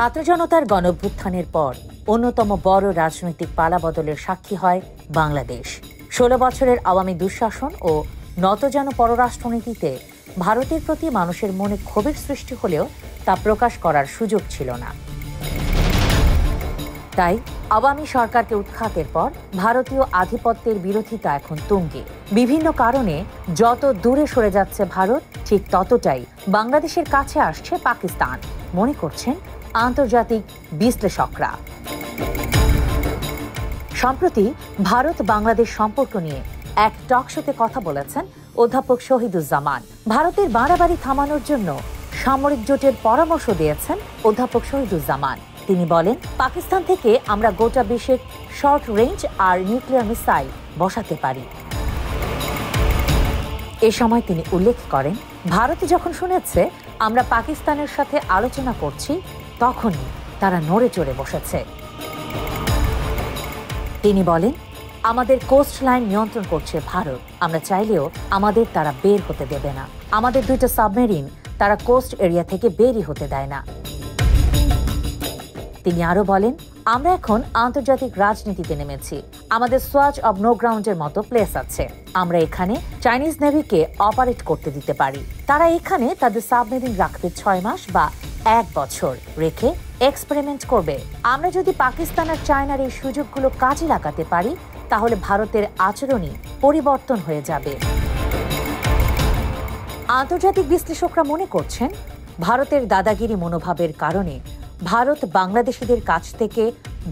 ছাত্র জনতার গণঅভ্যুত্থানের পর অন্যতম বড় রাজনৈতিক পালাবদলের সাক্ষী হয় বাংলাদেশ। ১৬ বছরের আওয়ামী দুঃশাসন ও নতজান পররাষ্ট্রনীতিতে ভারতের প্রতি মানুষের মনে ক্ষোভের সৃষ্টি হলেও তা প্রকাশ করার সুযোগ ছিল না। তাই আওয়ামী সরকারকে উৎখাতের পর ভারতীয় আধিপত্যের বিরোধিতা এখন তুঙ্গে। বিভিন্ন কারণে যত দূরে সরে যাচ্ছে ভারত, ঠিক ততটাই বাংলাদেশের কাছে আসছে পাকিস্তান, মনে করছেন আন্তর্জাতিক বিশ্লেষকরা। সম্প্রতি ভারত বাংলাদেশ সম্পর্ক নিয়ে এক টকশোতে কথা বলেছেন অধ্যাপক শহীদুজ্জামান। ভারতের বাড়াবাড়ি থামানোর জন্য সামরিক জোটের পরামর্শ দিয়েছেন অধ্যাপক শহীদুজ্জামান। তিনি বলেন, পাকিস্তান থেকে আমরা গোটা ২০ শর্ট রেঞ্জ আর নিউক্লিয়ার মিসাইল বসাতে পারি। এ সময় তিনি উল্লেখ করেন, ভারত যখন শুনেছে আমরা পাকিস্তানের সাথে আলোচনা করছি, তখনই তারা নড়ে চড়ে বসেছে। তিনি বলেন, আমাদের কোস্ট লাইন নিয়ন্ত্রণ করছে ভারত। আমরা চাইলেও আমাদের তারা বের হতে দেবে না। আমাদের ২টা সাবমেরিন তারা কোস্ট এরিয়া থেকে বেরই হতে দেয় না। তিনি আরো বলেন, আমরা এখন আন্তর্জাতিক রাজনীতিতে নেমেছি। আমাদের সোয়াচ অব নো গ্রাউন্ডের মতো প্লেস আছে। আমরা এখানে চাইনিজ নেভিকে অপারেট করতে দিতে পারি। তারা এখানে তাদের সাবমেরিন রাখবে ৬ মাস বা ১ বছর রেখে এক্সপেরিমেন্ট করবে। আমরা যদি পাকিস্তান আর চায়নার এই সুযোগগুলো কাজে লাগাতে পারি, তাহলে ভারতের আচরণই পরিবর্তন হয়ে যাবে। আন্তর্জাতিক বিশ্লেষকরা মনে করছেন, ভারতের দাদাগিরি মনোভাবের কারণে ভারত বাংলাদেশিদের কাছ থেকে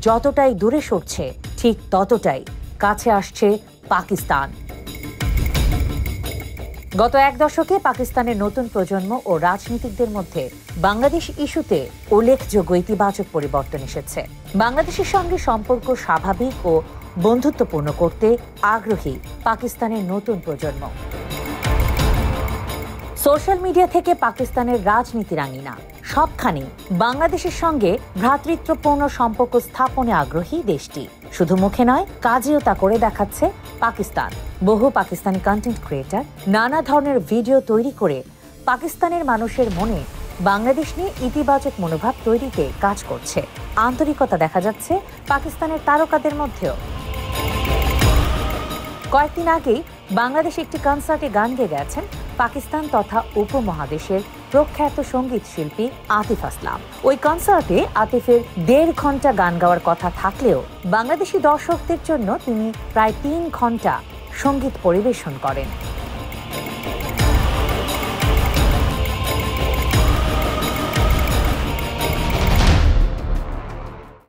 যতটাই দূরে সরছে, ঠিক ততটাই কাছে আসছে পাকিস্তান। গত ১ দশকে পাকিস্তানের নতুন প্রজন্ম ও রাজনীতিকদের মধ্যে বাংলাদেশ ইস্যুতে উল্লেখযোগ্য ইতিবাচক পরিবর্তন এসেছে। বাংলাদেশের সঙ্গে সম্পর্ক স্বাভাবিক ও বন্ধুত্বপূর্ণ করতে আগ্রহী পাকিস্তানের নতুন প্রজন্ম। সোশ্যাল মিডিয়া থেকে পাকিস্তানের রাজনীতির আঙিনা সবখানে বাংলাদেশের সঙ্গে ভ্রাতৃত্বপূর্ণ সম্পর্ক স্থাপনে আগ্রহী দেশটি। শুধু মুখে নয়, কাজেও তা করে দেখাচ্ছে পাকিস্তান। বহু পাকিস্তানি কন্টেন্ট ক্রিয়েটর নানা ধরনের ভিডিও তৈরি করে পাকিস্তানের মানুষের মনে বাংলাদেশ নিয়ে ইতিবাচক মনোভাব তৈরিতে কাজ করছে। আন্তরিকতা দেখা যাচ্ছে পাকিস্তানের তারকাদের মধ্যেও। কয়েকদিন আগেই বাংলাদেশে একটি কনসার্টে গান গেয়ে গেছেন পাকিস্তান তথা উপমহাদেশের প্রখ্যাত সঙ্গীত শিল্পী আতিফ আসলাম। ওই কনসার্টে আতিফের ১.৫ ঘন্টা গান গাওয়ার কথা থাকলেও বাংলাদেশি দর্শকদের জন্য তিনি প্রায় ৩ ঘন্টা সঙ্গীত পরিবেশন করেন।